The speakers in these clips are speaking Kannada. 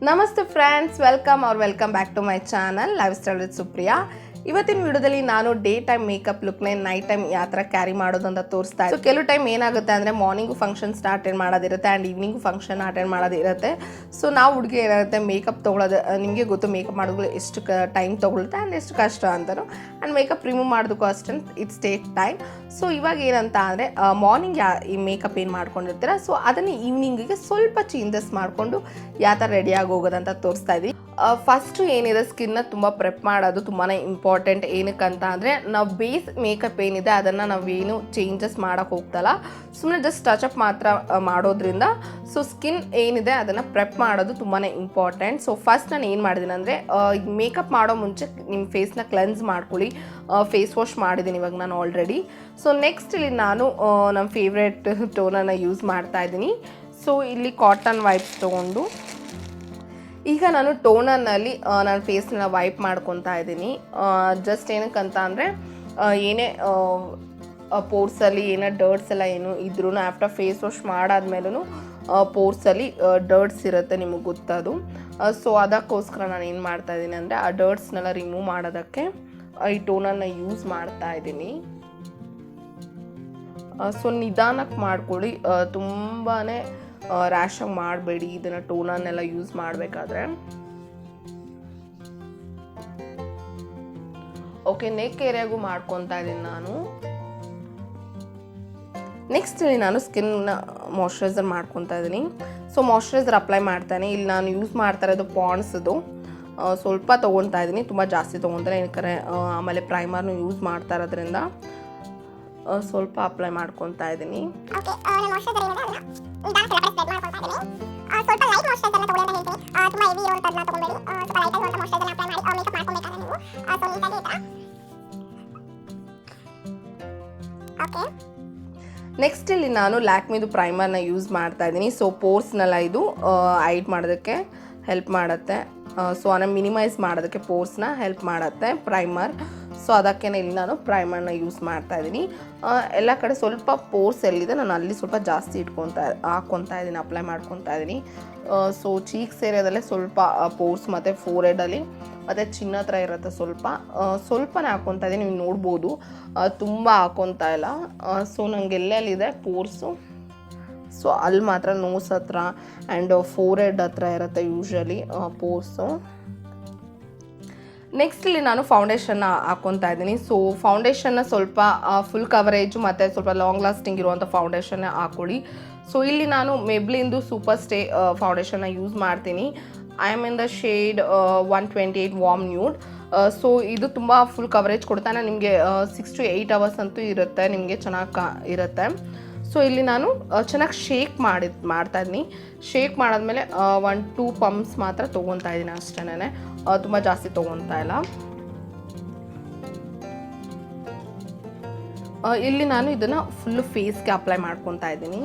ನಮಸ್ತೆ friends, welcome back to my channel lifestyle with Supriya. ಇವತ್ತಿನ ವಿಡಿಯೋದಲ್ಲಿ ನಾನು ಡೇ ಟೈಮ್ ಮೇಕಪ್ ಲುಕ್ನೇ ನೈಟ್ ಟೈಮ್ ಯಾವ ಥರ ಕ್ಯಾರಿ ಮಾಡೋದು ಅಂತ ತೋರಿಸ್ತಾ ಇದ್ದೀನಿ. ಕೆಲವು ಟೈಮ್ ಏನಾಗುತ್ತೆ ಅಂದರೆ ಮಾರ್ನಿಂಗು ಫಂಕ್ಷನ್ಸ್ ಅಟೆಂಡ್ ಮಾಡೋದಿರುತ್ತೆ ಆ್ಯಂಡ್ ಈವ್ನಿಂಗು ಫಂಕ್ಷನ್ ಅಟೆಂಡ್ ಮಾಡೋದಿರುತ್ತೆ. ಸೊ ನಾವು ಹುಡುಗಿ ಏನಾಗುತ್ತೆ ಮೇಕಪ್ ತೊಗೊಳೋದು, ನಿಮಗೆ ಗೊತ್ತು ಮೇಕಪ್ ಮಾಡೋದು ಎಷ್ಟು ಟೈಮ್ ತೊಗೊಳುತ್ತೆ ಆ್ಯಂಡ್ ಎಷ್ಟು ಕಷ್ಟ ಅಂತಲೂ. ಆ್ಯಂಡ್ ಮೇಕಪ್ ರಿಮೂವ್ ಮಾಡೋದಕ್ಕೂ ಅಷ್ಟೇ ಇಟ್ಸ್ ಟೇಕ್ ಟೈಮ್. ಸೊ ಇವಾಗ ಏನಂತ ಅಂದರೆ ಮಾರ್ನಿಂಗ್ ಈ ಮೇಕಪ್ ಏನು ಮಾಡ್ಕೊಂಡಿರ್ತೀರ, ಸೊ ಅದನ್ನು ಈವ್ನಿಂಗಿಗೆ ಸ್ವಲ್ಪ ಚೇಂಜಸ್ ಮಾಡಿಕೊಂಡು ಯಾವ ಥರ ರೆಡಿಯಾಗಿ ಹೋಗೋದಂತ ತೋರಿಸ್ತಾ ಇದ್ದೀವಿ. ಫಸ್ಟು ಏನಿದೆ, ಸ್ಕಿನ್ನ ತುಂಬ ಪ್ರೆಪ್ ಮಾಡೋದು ತುಂಬಾ ಇಂಪಾರ್ಟೆಂಟ್. ಏನಕ್ಕಂತ ಅಂದರೆ ನಾವು ಬೇಸ್ ಮೇಕಪ್ ಏನಿದೆ ಅದನ್ನು ನಾವೇನು ಚೇಂಜಸ್ ಮಾಡೋಕ್ಕೆ ಹೋಗ್ತಲ್ಲ, ಸುಮ್ಮನೆ ಜಸ್ಟ್ ಟಚಪ್ ಮಾತ್ರ ಮಾಡೋದ್ರಿಂದ ಸೊ ಸ್ಕಿನ್ ಏನಿದೆ ಅದನ್ನು ಪ್ರೆಪ್ ಮಾಡೋದು ತುಂಬಾ ಇಂಪಾರ್ಟೆಂಟ್. ಸೊ ಫಸ್ಟ್ ನಾನು ಏನು ಮಾಡಿದ್ದೀನಿ ಅಂದರೆ ಮೇಕಪ್ ಮಾಡೋ ಮುಂಚೆ ನಿಮ್ಮ ಫೇಸ್ನ ಕ್ಲೆನ್ಸ್ ಮಾಡ್ಕೊಳ್ಳಿ. ಫೇಸ್ ವಾಶ್ ಮಾಡಿದ್ದೀನಿ ಇವಾಗ ನಾನು ಆಲ್ರೆಡಿ. ಸೊ ನೆಕ್ಸ್ಟ್ ಇಲ್ಲಿ ನಾನು ನಮ್ಮ ಫೇವ್ರೆಟ್ ಟೋನನ್ನು ಯೂಸ್ ಮಾಡ್ತಾ ಇದ್ದೀನಿ. ಸೊ ಇಲ್ಲಿ ಕಾಟನ್ ವೈಪ್ಸ್ ತೊಗೊಂಡು ಈಗ ನಾನು ಟೋನರ್ನಲ್ಲಿ ನನ್ನ ಫೇಸ್ನ ವೈಪ್ ಮಾಡ್ಕೊತಾ ಇದ್ದೀನಿ. ಜಸ್ಟ್ ಏನಕ್ಕಂತ ಅಂದರೆ ಏನೇ ಪೋರ್ಸಲ್ಲಿ ಏನೋ ಡರ್ಟ್ಸ್ ಎಲ್ಲ ಏನು ಇದ್ರೂ ಆಫ್ಟರ್ ಫೇಸ್ ವಾಶ್ ಮಾಡಾದ್ಮೇಲೂ ಪೋರ್ಸಲ್ಲಿ ಡರ್ಟ್ಸ್ ಇರುತ್ತೆ, ನಿಮಗೆ ಗೊತ್ತದು. ಸೊ ಅದಕ್ಕೋಸ್ಕರ ನಾನು ಏನು ಮಾಡ್ತಾಯಿದ್ದೀನಿ ಅಂದರೆ ಆ ಡರ್ಟ್ಸ್ನೆಲ್ಲ ರಿಮೂವ್ ಮಾಡೋದಕ್ಕೆ ಈ ಟೋನರ್ನ ಯೂಸ್ ಮಾಡ್ತಾ ಇದ್ದೀನಿ. ಸೊ ನಿಧಾನಕ್ಕೆ ಮಾಡ್ಕೊಳ್ಳಿ, ತುಂಬಾ ರ್ಯಾಶಾಗಿ ಮಾಡಬೇಡಿ ಇದನ್ನು ಟೋನರ್ನೆಲ್ಲ ಯೂಸ್ ಮಾಡಬೇಕಾದ್ರೆ. ಓಕೆ, ನೆಕ್ ಏರಿಯಾಗೂ ಮಾಡ್ಕೊತಾ ಇದ್ದೀನಿ ನಾನು. ನೆಕ್ಸ್ಟ್ ಇಲ್ಲಿ ನಾನು ಸ್ಕಿನ್ನ ಮಾಯ್ಶ್ಚರೈಸರ್ ಮಾಡ್ಕೊತಾ ಇದ್ದೀನಿ. ಸೊ ಮಾಯ್ಶ್ಚರೈಸರ್ ಅಪ್ಲೈ ಮಾಡ್ತಾನೆ. ಇಲ್ಲಿ ನಾನು ಯೂಸ್ ಮಾಡ್ತಾ ಇರೋದು ಪಾಂಡ್ಸದು ಸ್ವಲ್ಪ ತೊಗೊತಾ ಇದ್ದೀನಿ, ತುಂಬ ಜಾಸ್ತಿ ತೊಗೊತಾರೆ. ಏನಕ್ಕೆ ಆಮೇಲೆ ಪ್ರೈಮರ್ನು ಯೂಸ್ ಮಾಡ್ತಾ ಇರೋದ್ರಿಂದ ಸ್ವಲ್ಪ ಅಪ್ಲೈ ಮಾಡ್ಕೊತಾ ಇದ್ದೀನಿ. ನೆಕ್ಸ್ಟ್ ಇಲ್ಲಿ ನಾನು ಲ್ಯಾಕ್ಮಿದು ಪ್ರೈಮರ್ನ ಯೂಸ್ ಮಾಡ್ತಾ ಇದ್ದೀನಿ. ಸೊ ಪೋರ್ಸ್ನೆಲ್ಲ ಇದು ಹೈಡ್ ಮಾಡೋದಕ್ಕೆ ಹೆಲ್ಪ್ ಮಾಡುತ್ತೆ. ಸೊ ಅದನ್ನು ಮಿನಿಮೈಸ್ ಮಾಡೋದಕ್ಕೆ ಪೋರ್ಸ್ನ ಹೆಲ್ಪ್ ಮಾಡುತ್ತೆ ಪ್ರೈಮರ್. ಸೊ ಅದಕ್ಕೆ ಇಲ್ಲಿ ನಾನು ಪ್ರೈಮರ್ನ ಯೂಸ್ ಮಾಡ್ತಾ ಇದ್ದೀನಿ. ಎಲ್ಲ ಕಡೆ ಸ್ವಲ್ಪ ಪೋರ್ಸ್ ಎಲ್ಲಿದೆ ನಾನು ಅಲ್ಲಿ ಸ್ವಲ್ಪ ಜಾಸ್ತಿ ಹಾಕ್ಕೊತಾ ಇದ್ದೀನಿ, ಅಪ್ಲೈ ಮಾಡ್ಕೊತಾ ಇದ್ದೀನಿ. ಸೊ ಚೀಕ್ಸ್ ಏರಿಯಾದಲ್ಲೇ ಸ್ವಲ್ಪ ಪೋರ್ಸ್ ಮತ್ತು ಫೋರ್ಹೆಡಲ್ಲಿ ಮತ್ತು ಚಿನ್ನ ಹತ್ರ ಇರುತ್ತೆ ಸ್ವಲ್ಪನೇ ಹಾಕ್ಕೊತಾ ಇದ್ದೀನಿ. ನೀವು ನೋಡ್ಬೋದು ತುಂಬ ಹಾಕ್ಕೊತಾ ಇಲ್ಲ. ಸೊ ನಂಗೆ ಎಲ್ಲೆಲ್ಲಿದೆ ಪೋರ್ಸು, ಸೊ ಅಲ್ಲಿ ಮಾತ್ರ ನೋಸ್ ಹತ್ರ ಆ್ಯಂಡ್ ಫೋರ್ಹೆಡ್ ಹತ್ರ ಇರುತ್ತೆ ಯೂಶ್ವಲಿ ಪೋರ್ಸು. ನೆಕ್ಸ್ಟ್ ಇಲ್ಲಿ ನಾನು ಫೌಂಡೇಶನ್ನ ಹಾಕ್ಕೊತಾ ಇದ್ದೀನಿ. ಸೊ ಫೌಂಡೇಶನ್ನ ಸ್ವಲ್ಪ ಫುಲ್ ಕವರೇಜು ಮತ್ತು ಸ್ವಲ್ಪ ಲಾಂಗ್ ಲಾಸ್ಟಿಂಗ್ ಇರುವಂಥ ಫೌಂಡೇಶನ್ನ ಹಾಕ್ಕೊಳ್ಳಿ. ಸೊ ಇಲ್ಲಿ ನಾನು ಮೆಬ್ಲಿನ್ದು ಸೂಪರ್ ಸ್ಟೇ ಫೌಂಡೇಶನ್ನ ಯೂಸ್ ಮಾಡ್ತೀನಿ. I am in the shade 128 warm nude. So ಇದು ತುಂಬ ಫುಲ್ ಕವರೇಜ್ ಕೊಡ್ತಾನೆ ನಿಮಗೆ. 6 to 8 hours ಅಂತೂ ಇರುತ್ತೆ, ನಿಮಗೆ ಚೆನ್ನಾಗಿ ಇರುತ್ತೆ. ಸೊ ಇಲ್ಲಿ ನಾನು ಚೆನ್ನಾಗಿ ಶೇಕ್ ಮಾಡ್ತಾ ಇದ್ದೀನಿ. ಶೇಕ್ ಮಾಡಾದ್ಮೇಲೆ 1-2 ಪಂಪ್ಸ್ ಮಾತ್ರ ತೊಗೊತಾ ಇದ್ದೀನಿ ಅಷ್ಟೇ, ತುಂಬ ಜಾಸ್ತಿ ತೊಗೊತಾ ಇಲ್ಲ. ಇಲ್ಲಿ ನಾನು ಇದನ್ನು ಫುಲ್ಲು ಫೇಸ್ಗೆ ಅಪ್ಲೈ ಮಾಡ್ಕೊತಾ ಇದ್ದೀನಿ.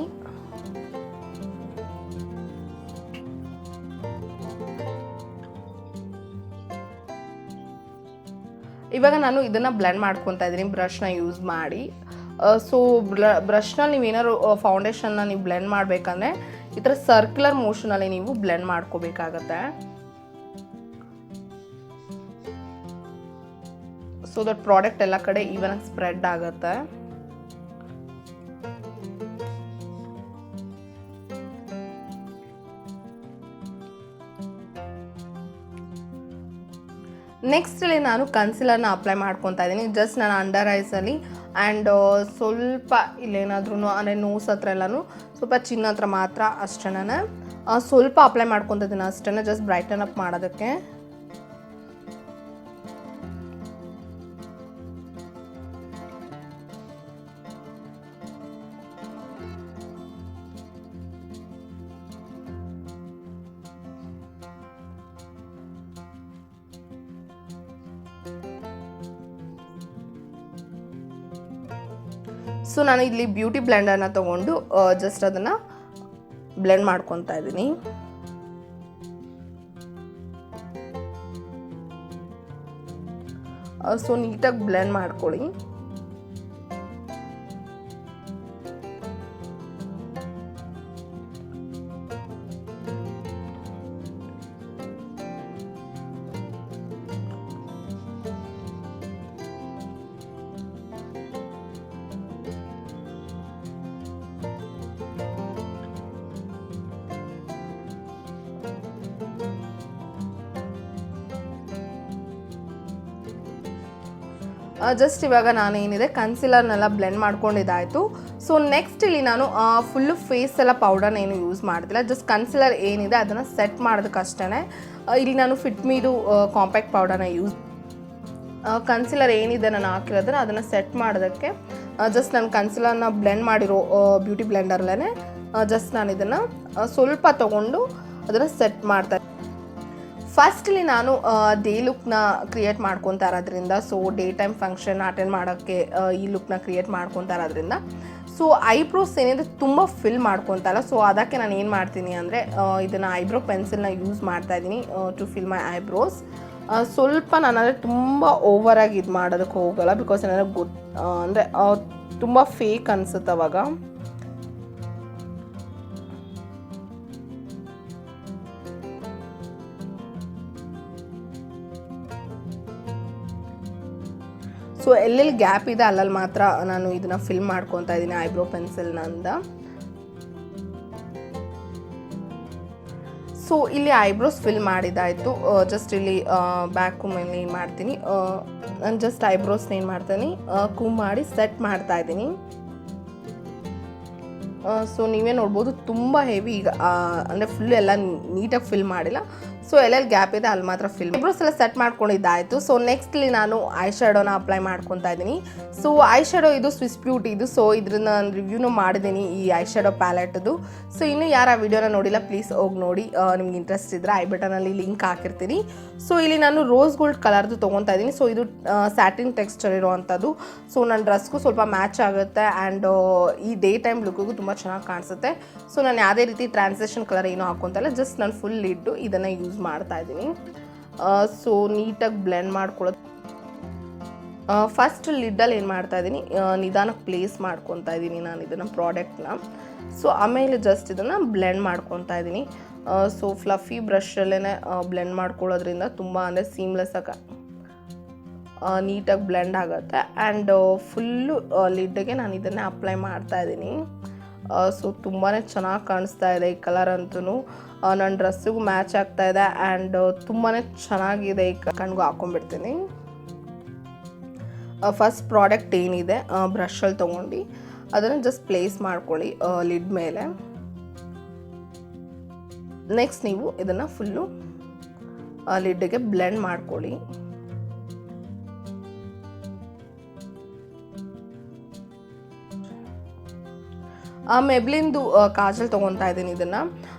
ಇವಾಗ ನಾನು ಇದನ್ನು ಬ್ಲೆಂಡ್ ಮಾಡ್ಕೊತಾ ಇದ್ದೀನಿ ಬ್ರಷ್ನ ಯೂಸ್ ಮಾಡಿ. ಸೊ ಬ್ರಷ್ನಲ್ಲಿ ನೀವೇನಾದ್ರು ಫೌಂಡೇಶನ್ನ ನೀವು ಬ್ಲೆಂಡ್ ಮಾಡಬೇಕಂದ್ರೆ ಈ ಥರ ಸರ್ಕ್ಯುಲರ್ ಮೋಷನಲ್ಲಿ ನೀವು ಬ್ಲೆಂಡ್ ಮಾಡ್ಕೋಬೇಕಾಗತ್ತೆ. ಸೊ ದಟ್ ಪ್ರಾಡಕ್ಟ್ ಎಲ್ಲ ಕಡೆ ಈವನಾಗಿ ಸ್ಪ್ರೆಡ್ ಆಗುತ್ತೆ. ನೆಕ್ಸ್ಟ್ ಇಲ್ಲಿ ನಾನು ಕನ್ಸಿಲರ್ನ ಅಪ್ಲೈ ಮಾಡ್ಕೊತಾ ಇದ್ದೀನಿ. ಜಸ್ಟ್ ನಾನು ಅಂಡರ್ ಐಸಲ್ಲಿ ಆ್ಯಂಡ್ ಸ್ವಲ್ಪ ಇಲ್ಲೇನಾದ್ರೂ ಅಂದರೆ ನೋಸ್ ಹತ್ರ ಎಲ್ಲನೂ ಸ್ವಲ್ಪ ಚಿನ್ನ ಹತ್ರ ಮಾತ್ರ ಅಷ್ಟೇ ಸ್ವಲ್ಪ ಅಪ್ಲೈ ಮಾಡ್ಕೊತಾ ಇದ್ದೀನಿ ಅಷ್ಟೇ, ಜಸ್ಟ್ ಬ್ರೈಟನ್ ಅಪ್ ಮಾಡೋದಕ್ಕೆ. ಸೊ ನಾನು ಇಲ್ಲಿ ಬ್ಯೂಟಿ ಬ್ಲೆಂಡರ್ನ ತೊಗೊಂಡು ಜಸ್ಟ್ ಅದನ್ನು ಬ್ಲೆಂಡ್ ಮಾಡ್ಕೊತಾ ಇದ್ದೀನಿ. ಸೊ ನೀಟಾಗಿ ಬ್ಲೆಂಡ್ ಮಾಡ್ಕೊಳ್ಳಿ. ಜಸ್ಟ್ ಇವಾಗ ನಾನು ಏನಿದೆ ಕನ್ಸಿಲರ್ನೆಲ್ಲ ಬ್ಲೆಂಡ್ ಮಾಡ್ಕೊಂಡಿದ್ದಾಯಿತು. ಸೊ ನೆಕ್ಸ್ಟ್ ಇಲ್ಲಿ ನಾನು ಫುಲ್ಲು ಫೇಸ್ ಎಲ್ಲ ಪೌಡರ್ನ ಏನು ಯೂಸ್ ಮಾಡ್ತಿಲ್ಲ, ಜಸ್ಟ್ ಕನ್ಸಿಲರ್ ಏನಿದೆ ಅದನ್ನು ಸೆಟ್ ಮಾಡೋದಕ್ಕಷ್ಟೇ. ಇಲ್ಲಿ ನಾನು ಫಿಟ್ಮಿದು ಕಾಂಪ್ಯಾಕ್ಟ್ ಪೌಡರ್ನ ಯೂಸ್ ಕನ್ಸಿಲರ್ ಏನಿದೆ ನಾನು ಹಾಕಿರೋದ್ರೆ ಅದನ್ನು ಸೆಟ್ ಮಾಡೋದಕ್ಕೆ ಜಸ್ಟ್ ನಾನು ಕನ್ಸಿಲರ್ನ ಬ್ಲೆಂಡ್ ಮಾಡಿರೋ ಬ್ಯೂಟಿ ಬ್ಲೆಂಡರ್ಲೇ ಜಸ್ಟ್ ನಾನು ಇದನ್ನು ಸ್ವಲ್ಪ ತೊಗೊಂಡು ಅದನ್ನು ಸೆಟ್ ಮಾಡ್ತಾ. ಫಸ್ಟ್ಲಿ ನಾನು ಡೇ ಲುಕ್ನ ಕ್ರಿಯೇಟ್ ಮಾಡ್ಕೊತಾ ಇರೋದ್ರಿಂದ, so day time function attend ಮಾಡೋಕ್ಕೆ ಈ ಲುಕ್ನ ಕ್ರಿಯೇಟ್ ಮಾಡ್ಕೊತಾ ಇರೋದ್ರಿಂದ ಸೊ ಐಬ್ರೋಸ್ ಏನಿದೆ ತುಂಬ ಫಿಲ್ ಮಾಡ್ಕೊತಾ ಇಲ್ಲ. ಸೊ ಅದಕ್ಕೆ ನಾನು ಏನು ಮಾಡ್ತೀನಿ ಅಂದರೆ ಇದನ್ನು ಐಬ್ರೋ ಪೆನ್ಸಿಲ್ನ ಯೂಸ್ ಮಾಡ್ತಾಯಿದ್ದೀನಿ ಟು ಫಿಲ್ ಮೈ ಐಬ್ರೋಸ್. ಸ್ವಲ್ಪ ನಾನು ಅಂದರೆ ತುಂಬ ಓವರಾಗಿ ಇದು ಮಾಡೋದಕ್ಕೆ ಹೋಗಲ್ಲ, ಬಿಕಾಸ್ ನನಗೆ ಅಂದರೆ ತುಂಬ ಫೇಕ್ ಅನಿಸುತ್ತೆ ಅವಾಗ. ಸೊ ಎಲ್ಲೆಲ್ಲಿ ಗ್ಯಾಪ್ ಇದೆ ಅಲ್ಲಲ್ಲಿ ಮಾತ್ರ ನಾನು ಇದನ್ನು ಫಿಲ್ ಮಾಡ್ಕೊತಾ ಇದ್ದೀನಿ ಐಬ್ರೋ ಪೆನ್ಸಿಲ್ನಿಂದ. ಸೊ ಇಲ್ಲಿ ಐಬ್ರೋಸ್ ಫಿಲ್ ಮಾಡಿದ್ದಾಯಿತು. ಜಸ್ಟ್ ಇಲ್ಲಿ ಬ್ಯಾಕ್ ಮೇಲೆ ಏನು ಮಾಡ್ತೀನಿ, ನಾನು ಜಸ್ಟ್ ಐಬ್ರೋಸ್ನ ಏನು ಮಾಡ್ತೀನಿ ಕೂಮ್ ಮಾಡಿ ಸೆಟ್ ಮಾಡ್ತಾ ಇದ್ದೀನಿ. ಸೊ ನೀವೇ ನೋಡ್ಬೋದು ತುಂಬ ಹೆವಿ ಈಗ ಅಂದರೆ ಫುಲ್ ಎಲ್ಲ ನೀಟಾಗಿ ಫಿಲ್ ಮಾಡಿಲ್ಲ. ಸೊ ಎಲ್ಲೆಲ್ಲಿ ಗ್ಯಾಪ್ ಇದೆ ಅಲ್ಲಿ ಮಾತ್ರ ಫಿಲ್. ಐಬ್ರೋಸ್ ಎಲ್ಲ ಸೆಟ್ ಮಾಡ್ಕೊಂಡಿದ್ದಾಯಿತು. ಸೊ ನೆಕ್ಸ್ಟ್ಲಿ ನಾನು ಐ ಶ್ಯಾಡೋನ ಅಪ್ಲೈ ಮಾಡ್ಕೊತಾ ಇದ್ದೀನಿ. ಸೊ ಐ ಶ್ಯಾಡೋ ಇದು ಸ್ವಿಸ್ ಬ್ಯೂಟಿ ಇದು. ಸೊ ಇದ್ರನ್ನ ನಾನು ರಿವ್ಯೂನು ಮಾಡಿದ್ದೀನಿ ಈ ಐ ಶ್ಯಾಡೋ ಪ್ಯಾಲೆಟ್ದು. ಸೊ ಇನ್ನೂ ಯಾರು ಆ ವಿಡಿಯೋನ ನೋಡಿಲ್ಲ ಪ್ಲೀಸ್ ಹೋಗಿ ನೋಡಿ, ನಿಮ್ಗೆ ಇಂಟ್ರೆಸ್ಟ್ ಇದ್ದರೆ ಐ ಬಟನಲ್ಲಿ ಲಿಂಕ್ ಹಾಕಿರ್ತೀನಿ. ಸೊ ಇಲ್ಲಿ ನಾನು ರೋಸ್ ಗೋಲ್ಡ್ ಕಲರ್ದು ತೊಗೊತಾ ಇದ್ದೀನಿ. ಸೊ ಇದು ಸ್ಯಾಟಿನ್ ಟೆಕ್ಸ್ಚರ್ ಇರೋವಂಥದ್ದು. ಸೊ ನನ್ನ ಡ್ರೆಸ್ಗೂ ಸ್ವಲ್ಪ ಮ್ಯಾಚ್ ಆಗುತ್ತೆ ಆ್ಯಂಡ್ ಈ ಡೇ ಟೈಮ್ ಲುಕ್ಕಿಗೂ ತುಂಬ ಚೆನ್ನಾಗಿ ಕಾಣಿಸುತ್ತೆ. ಸೊ ನಾನು ಯಾವುದೇ ರೀತಿ ಟ್ರಾನ್ಸ್ಲೇಷನ್ ಕಲರ್ ಏನೂ ಹಾಕ್ಕೊಂತಲ್ಲ, ಜಸ್ಟ್ ನಾನು ಫುಲ್ ಲಿಡ್ಡು ಇದನ್ನು ಯೂಸ್ ಮಾಡ್ತಾ ಇದ್ದೀನಿ. ಸೊ ನೀಟಾಗಿ ಬ್ಲೆಂಡ್ ಮಾಡ್ಕೊಳ್ಳೋದು. ಫಸ್ಟ್ ಲಿಡ್ಡಲ್ಲಿ ಏನು ಮಾಡ್ತಾ ಇದ್ದೀನಿ, ನಿಧಾನಕ್ಕೆ ಪ್ಲೇಸ್ ಮಾಡ್ಕೊತಾ ಇದ್ದೀನಿ ನಾನು ಇದನ್ನು ಪ್ರಾಡಕ್ಟ್ನ. ಸೊ ಆಮೇಲೆ ಜಸ್ಟ್ ಇದನ್ನು ಬ್ಲೆಂಡ್ ಮಾಡ್ಕೊತಾ ಇದ್ದೀನಿ. ಸೊ ಫ್ಲಫಿ ಬ್ರಷಲ್ಲೇ ಬ್ಲೆಂಡ್ ಮಾಡ್ಕೊಳ್ಳೋದ್ರಿಂದ ತುಂಬ ಅಂದರೆ ಸೀಮ್ಲೆಸ್ಸಾಗಿ ನೀಟಾಗಿ ಬ್ಲೆಂಡ್ ಆಗುತ್ತೆ. ಆ್ಯಂಡ್ ಫುಲ್ಲು ಲಿಡ್ಗೆ ನಾನು ಇದನ್ನೇ ಅಪ್ಲೈ ಮಾಡ್ತಾ ಇದ್ದೀನಿ. ಸೊ ತುಂಬಾ ಚೆನ್ನಾಗಿ ಕಾಣಿಸ್ತಾ ಇದೆ ಈ ಕಲರ್ ಅಂತೂ, ನನ್ನ ಡ್ರೆಸ್ಸಿಗೂ ಮ್ಯಾಚ್ ಆಗ್ತಾ ಇದೆ ಆ್ಯಂಡ್ ತುಂಬಾ ಚೆನ್ನಾಗಿದೆ. ಈ ಕಣ್ಗೂ ಹಾಕೊಂಡ್ಬಿಡ್ತೀನಿ. ಫಸ್ಟ್ ಪ್ರಾಡಕ್ಟ್ ಏನಿದೆ ಬ್ರಷಲ್ಲಿ ತೊಗೊಂಡು ಅದನ್ನು ಜಸ್ಟ್ ಪ್ಲೇಸ್ ಮಾಡ್ಕೊಳ್ಳಿ ಲಿಡ್ ಮೇಲೆ. ನೆಕ್ಸ್ಟ್ ನೀವು ಇದನ್ನು ಫುಲ್ಲು ಲಿಡ್ಗೆ ಬ್ಲೆಂಡ್ ಮಾಡ್ಕೊಳ್ಳಿ. ಮೆಬ್ಲಿನ್ದು ಕಾಜಲ್ ತೊಗೊತಾ ಇದ್ದೀನಿ. ಇದನ್ನು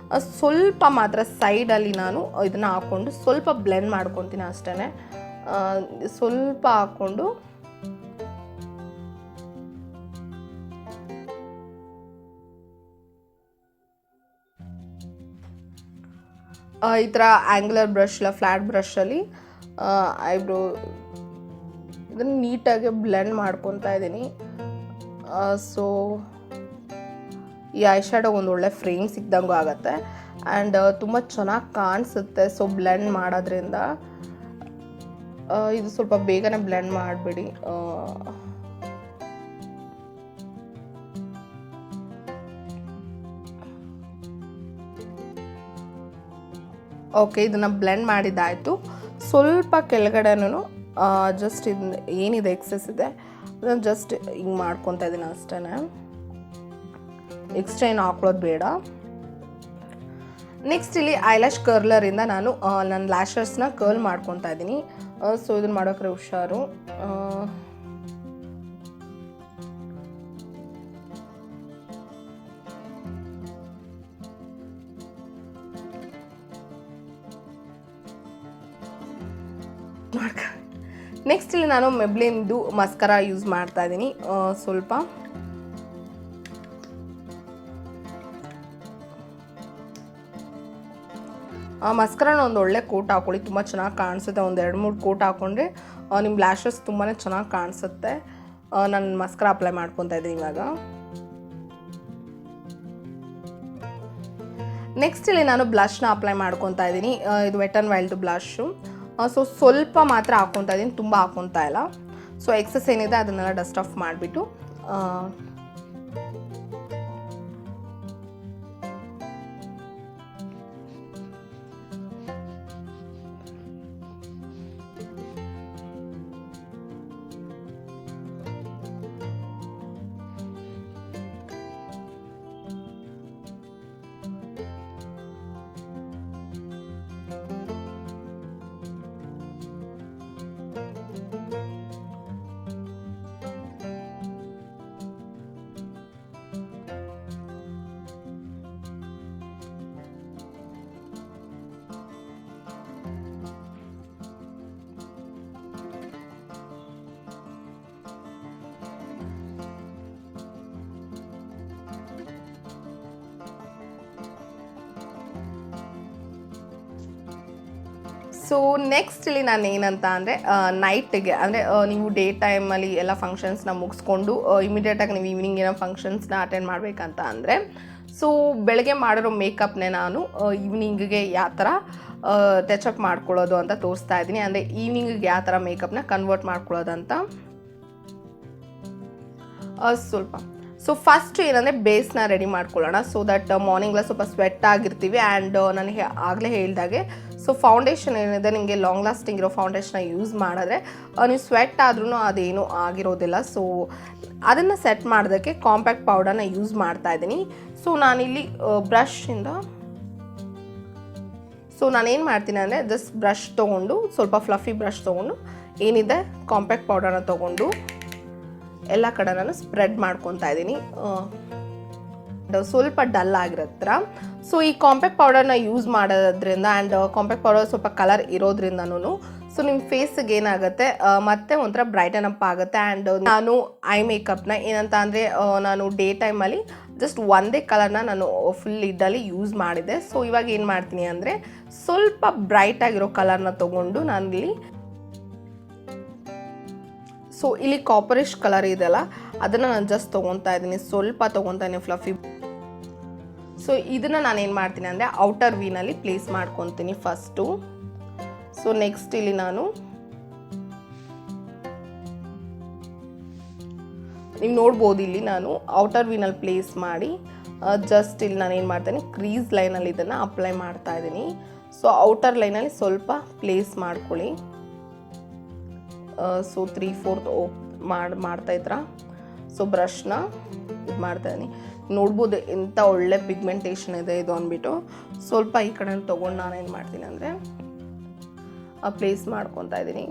ಸ್ವಲ್ಪ ಮಾತ್ರ ಸೈಡಲ್ಲಿ ನಾನು ಇದನ್ನು ಹಾಕ್ಕೊಂಡು ಸ್ವಲ್ಪ ಬ್ಲೆಂಡ್ ಮಾಡ್ಕೊತೀನಿ ಅಷ್ಟೇ. ಸ್ವಲ್ಪ ಹಾಕ್ಕೊಂಡು ಈ ಥರ ಆ್ಯಂಗ್ಯುಲರ್ ಬ್ರಷ್ ಇಲ್ಲ ಫ್ಲ್ಯಾಟ್ ಬ್ರಷಲ್ಲಿ ಐಬ್ರೋ ಇದನ್ನು ನೀಟಾಗಿ ಬ್ಲೆಂಡ್ ಮಾಡ್ಕೊತಾ ಇದ್ದೀನಿ. ಸೊ ಈ ಐ ಶ್ಯಾಡೋ ಒಂದು ಒಳ್ಳೆ ಫ್ರೇಮ್ ಸಿಕ್ದಂಗೂ ಆಗುತ್ತೆ ಆ್ಯಂಡ್ ತುಂಬ ಚೆನ್ನಾಗಿ ಕಾಣಿಸುತ್ತೆ. ಸೊ ಬ್ಲೆಂಡ್ ಮಾಡೋದ್ರಿಂದ ಇದು ಸ್ವಲ್ಪ ಬೇಗನೆ ಬ್ಲೆಂಡ್ ಮಾಡಿಬಿಡಿ. ಓಕೆ, ಇದನ್ನು ಬ್ಲೆಂಡ್ ಮಾಡಿದ್ದಾಯಿತು. ಸ್ವಲ್ಪ ಕೆಳಗಡೆನೂ ಜಸ್ಟ್ ಇದು ಏನಿದೆ ಎಕ್ಸೆಸ್ ಇದೆ ಅದನ್ನು ಜಸ್ಟ್ ಹಿಂಗೆ ಮಾಡ್ಕೊತಾ ಇದ್ದೀನಿ ಅಷ್ಟೇ. ಎಕ್ಸ್ಟ್ರಾ ಏನು ಹಾಕ್ಳೋದು ಬೇಡ. ನೆಕ್ಸ್ಟ್ ಇಲ್ಲಿ ಐಲ್ಯಾಶ್ ಕರ್ಲರಿಂದ ನಾನು ನನ್ನ ಲ್ಯಾಶಸ್ನ ಕರ್ಲ್ ಮಾಡ್ಕೊತಾ ಇದ್ದೀನಿ. ಸೊ ಇದನ್ನು ಮಾಡೋಕ್ರೆ ಹುಷಾರು. ನೆಕ್ಸ್ಟ್ ಇಲ್ಲಿ ನಾನು ಮೆಬ್ಲಿನ್ದು ಮಸ್ಕರಾ ಯೂಸ್ ಮಾಡ್ತಾ ಇದ್ದೀನಿ. ಸ್ವಲ್ಪ ಮಸ್ಕರಾನ ಒಂದು ಒಳ್ಳೆ ಕೋಟ್ ಹಾಕೊಳ್ಳಿ, ತುಂಬ ಚೆನ್ನಾಗಿ ಕಾಣಿಸುತ್ತೆ. ಒಂದು 2-3 ಕೋಟ್ ಹಾಕ್ಕೊಂಡ್ರೆ ನಿಮ್ಮ ಲ್ಯಾಶಸ್ ತುಂಬಾ ಚೆನ್ನಾಗಿ ಕಾಣಿಸುತ್ತೆ. ನಾನು ಮಸ್ಕರಾ ಅಪ್ಲೈ ಮಾಡ್ಕೊತಾ ಇದ್ದೀನಿ ಇವಾಗ. ನೆಕ್ಸ್ಟ್ ಇಲ್ಲಿ ನಾನು ಬ್ಲಷ್ನ ಅಪ್ಲೈ ಮಾಡ್ಕೊತಾ ಇದ್ದೀನಿ. ಇದು ವೆಟ್ ಆ್ಯಂಡ್ ವೈಲ್ಡ್ ಬ್ಲಷು. ಸೊ ಸ್ವಲ್ಪ ಮಾತ್ರ ಹಾಕ್ಕೊತಾ ಇದ್ದೀನಿ, ತುಂಬ ಹಾಕ್ಕೊತಾ ಇಲ್ಲ. ಸೊ ಎಕ್ಸಸ್ ಏನಿದೆ ಅದನ್ನೆಲ್ಲ ಡಸ್ಟ್ ಆಫ್ ಮಾಡಿಬಿಟ್ಟು ಸೊ ನೆಕ್ಸ್ಟ್ ಇಲ್ಲಿ ನಾನು ಏನಂತ ಅಂದರೆ ನೈಟಿಗೆ ಅಂದರೆ ನೀವು ಡೇ ಟೈಮಲ್ಲಿ ಎಲ್ಲ ಫಂಕ್ಷನ್ಸ್ನ ಮುಗಿಸ್ಕೊಂಡು ಇಮಿಡಿಯೇಟಾಗಿ ನೀವು ಈವ್ನಿಂಗ್ ಏನೋ ಫಂಕ್ಷನ್ಸ್ನ ಅಟೆಂಡ್ ಮಾಡಬೇಕಂತ ಅಂದರೆ ಸೊ ಬೆಳಗ್ಗೆ ಮಾಡಿರೋ ಮೇಕಪ್ನೇ ನಾನು ಈವ್ನಿಂಗಿಗೆ ಯಾವ ಥರ ಟಚಪ್ ಮಾಡ್ಕೊಳ್ಳೋದು ಅಂತ ತೋರಿಸ್ತಾ ಇದ್ದೀನಿ. ಅಂದರೆ ಈವ್ನಿಂಗಿಗೆ ಯಾವ ಥರ ಮೇಕಪ್ನ ಕನ್ವರ್ಟ್ ಮಾಡ್ಕೊಳ್ಳೋದಂತ ಸ್ವಲ್ಪ. ಸೊ ಫಸ್ಟ್ ಏನಂದರೆ ಬೇಸ್ನ ರೆಡಿ ಮಾಡ್ಕೊಳ್ಳೋಣ. ಸೊ ದಟ್ ಮಾರ್ನಿಂಗ್ಲ ಸ್ವಲ್ಪ ಸ್ವೆಟ್ ಆಗಿರ್ತೀವಿ. ಆ್ಯಂಡ್ ನನಗೆ ಆಗಲೇ ಹೇಳಿದಾಗೆ ಸೊ ಫೌಂಡೇಶನ್ ಏನಿದೆ ನಿಮಗೆ ಲಾಂಗ್ ಲಾಸ್ಟಿಂಗ್ ಇರೋ ಫೌಂಡೇಶನ್ನ ಯೂಸ್ ಮಾಡಿದ್ರೆ ನೀವು ಸ್ವೆಟ್ ಆದ್ರೂ ಅದೇನೂ ಆಗಿರೋದಿಲ್ಲ. ಸೊ ಅದನ್ನು ಸೆಟ್ ಮಾಡೋದಕ್ಕೆ ಕಾಂಪ್ಯಾಕ್ಟ್ ಪೌಡರ್ನ ಯೂಸ್ ಮಾಡ್ತಾ ಇದ್ದೀನಿ. ಸೊ ನಾನಿಲ್ಲಿ ಬ್ರಷಿಂದ ಸೊ ನಾನೇನು ಮಾಡ್ತೀನಿ ಅಂದರೆ ಜಸ್ಟ್ ಬ್ರಷ್ ತೊಗೊಂಡು ಸ್ವಲ್ಪ ಫ್ಲಫಿ ಬ್ರಷ್ ತೊಗೊಂಡು ಏನಿದೆ ಕಾಂಪ್ಯಾಕ್ಟ್ ಪೌಡರ್ನ ತೊಗೊಂಡು ಎಲ್ಲ ಕಡೆ ನಾನು ಸ್ಪ್ರೆಡ್ ಮಾಡ್ಕೊತಾ ಇದ್ದೀನಿ. ಸ್ವಲ್ಪ ಡಲ್ ಆಗಿರತ್ರ. ಸೊ ಈ ಕಾಂಪ್ಯಾಕ್ಟ್ ಪೌಡರ್ನ ಯೂಸ್ ಮಾಡೋದ್ರಿಂದ ಆ್ಯಂಡ್ ಕಾಂಪ್ಯಾಕ್ಟ್ ಪೌಡರ್ ಸ್ವಲ್ಪ ಕಲರ್ ಇರೋದ್ರಿಂದನೂ ಸೊ ನಿಮ್ಮ ಫೇಸಿಗೆ ಏನಾಗುತ್ತೆ ಮತ್ತೆ ಒಂಥರ ಬ್ರೈಟನ್ ಅಪ್ ಆಗುತ್ತೆ. ಆ್ಯಂಡ್ ನಾನು ಐ ಮೇಕಪ್ನ ಏನಂತ ಅಂದರೆ ನಾನು ಡೇ ಟೈಮಲ್ಲಿ ಜಸ್ಟ್ ಒಂದೇ ಕಲರ್ನ ನಾನು ಫುಲ್ ಲಿಡ್ಡಲ್ಲಿ ಯೂಸ್ ಮಾಡಿದ್ದೆ. ಸೊ ಇವಾಗ ಏನು ಮಾಡ್ತೀನಿ ಅಂದರೆ ಸ್ವಲ್ಪ ಬ್ರೈಟ್ ಆಗಿರೋ ಕಲರ್ನ ತೊಗೊಂಡು ನಾನಿಲ್ಲಿ ಸೊ ಇಲ್ಲಿ ಕಾಪರಿಶ್ ಕಲರ್ ಇದೆಯಲ್ಲ ಅದನ್ನು ನಾನು ಜಸ್ಟ್ ತೊಗೊತಾ ಇದ್ದೀನಿ, ಸ್ವಲ್ಪ ತೊಗೊತಾ ಇದ್ದೀನಿ ಫ್ಲಫಿ. ಸೊ ಇದನ್ನು ನಾನೇನು ಮಾಡ್ತೀನಿ ಅಂದರೆ ಔಟರ್ ವೀನಲ್ಲಿ ಪ್ಲೇಸ್ ಮಾಡ್ಕೊತೀನಿ ಫಸ್ಟು. ಸೊ ನೆಕ್ಸ್ಟ್ ಇಲ್ಲಿ ನಾನು ನೀವು ನೋಡ್ಬೋದು ಇಲ್ಲಿ ನಾನು ಔಟರ್ ವೀನಲ್ಲಿ ಪ್ಲೇಸ್ ಮಾಡಿ ಜಸ್ಟ್ ಇಲ್ಲಿ ನಾನು ಏನು ಮಾಡ್ತೀನಿ ಕ್ರೀಸ್ ಲೈನಲ್ಲಿ ಇದನ್ನು ಅಪ್ಲೈ ಮಾಡ್ತಾ ಇದ್ದೀನಿ. ಸೊ ಔಟರ್ ಲೈನಲ್ಲಿ ಸ್ವಲ್ಪ ಪ್ಲೇಸ್ ಮಾಡ್ಕೊಳ್ಳಿ. ಸೊ 3/4 ಮಾಡ್ತಾಯಿದ್ರ. ಸೊ ಬ್ರಷ್ನ ಇದು ಮಾಡ್ತಾಯಿದ್ದೀನಿ. ನೋಡ್ಬೋದು ಎಂಥ ಒಳ್ಳೆ ಪಿಗ್ಮೆಂಟೇಷನ್ ಇದೆ ಇದು ಅಂದ್ಬಿಟ್ಟು ಸ್ವಲ್ಪ ಈ ಕಡೆ ತೊಗೊಂಡು ನಾನೇನು ಮಾಡ್ತೀನಿ ಅಂದರೆ ಪ್ಲೇಸ್ ಮಾಡ್ಕೊತಾ ಇದ್ದೀನಿ.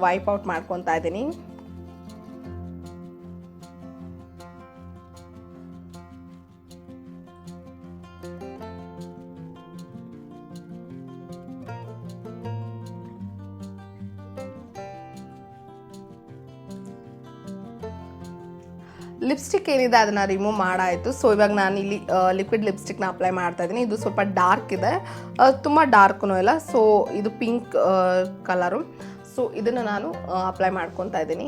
ವೈಪ್ ಔಟ್ ಮಾಡ್ಕೊತಾ ಇದ್ದೀನಿ. ಲಿಪ್ಸ್ಟಿಕ್ ಏನಿದೆ ಅದನ್ನು ರಿಮೂವ್ ಮಾಡಾಯಿತು. ಸೊ ಇವಾಗ ನಾನು ಇಲ್ಲಿ ಲಿಕ್ವಿಡ್ ಲಿಪ್ಸ್ಟಿಕ್ನ ಅಪ್ಲೈ ಮಾಡ್ತಾ ಇದ್ದೀನಿ. ಇದು ಸ್ವಲ್ಪ ಡಾರ್ಕ್ ಇದೆ, ತುಂಬ ಡಾರ್ಕ್ನೂ ಇಲ್ಲ. ಸೊ ಇದು ಪಿಂಕ್ ಕಲರು. ಸೊ ಇದನ್ನು ನಾನು ಅಪ್ಲೈ ಮಾಡ್ಕೊತಾ ಇದ್ದೀನಿ.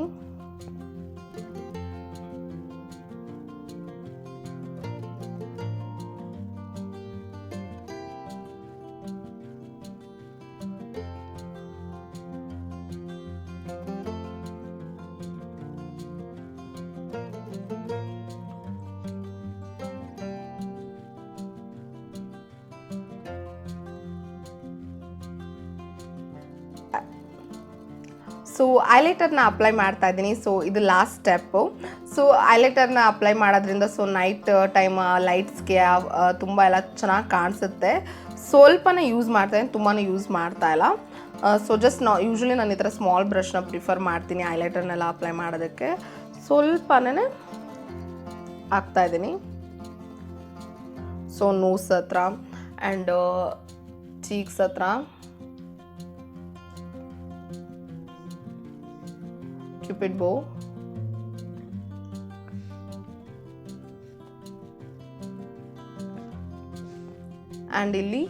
ಸೊ ಐಲೈಟರ್ನ ಅಪ್ಲೈ ಮಾಡ್ತಾ ಇದ್ದೀನಿ. ಸೊ ಇದು ಲಾಸ್ಟ್ ಸ್ಟೆಪ್ಪು. ಸೊ ಐಲೈಟರ್ನ ಅಪ್ಲೈ ಮಾಡೋದ್ರಿಂದ ಸೊ ನೈಟ್ ಟೈಮ್ ಲೈಟ್ಸ್ಗೆ ತುಂಬ ಎಲ್ಲ ಚೆನ್ನಾಗಿ ಕಾಣಿಸುತ್ತೆ. ಸ್ವಲ್ಪನೇ ಯೂಸ್ ಮಾಡ್ತಾಯಿದ್ದೀನಿ, ತುಂಬಾ ಯೂಸ್ ಮಾಡ್ತಾ ಇಲ್ಲ. ಸೊ ಜಸ್ಟ್ ಯೂಶ್ವಲಿ ನಾನು ಈ ಥರ ಸ್ಮಾಲ್ ಬ್ರಷ್ನ ಪ್ರಿಫರ್ ಮಾಡ್ತೀನಿ ಐಲೈಟರ್ನೆಲ್ಲ ಅಪ್ಲೈ ಮಾಡೋದಕ್ಕೆ. ಸ್ವಲ್ಪನೇ ಹಾಕ್ತಾಯಿದ್ದೀನಿ. ಸೊ ನೋಸ್ ಹತ್ರ ಆ್ಯಂಡ್ ಚೀಕ್ಸ್ ಹತ್ರ, ಕ್ಯೂಪಿಡ್ ಬೋ, ಆ್ಯಂಡ್ ಇಲ್ಲಿ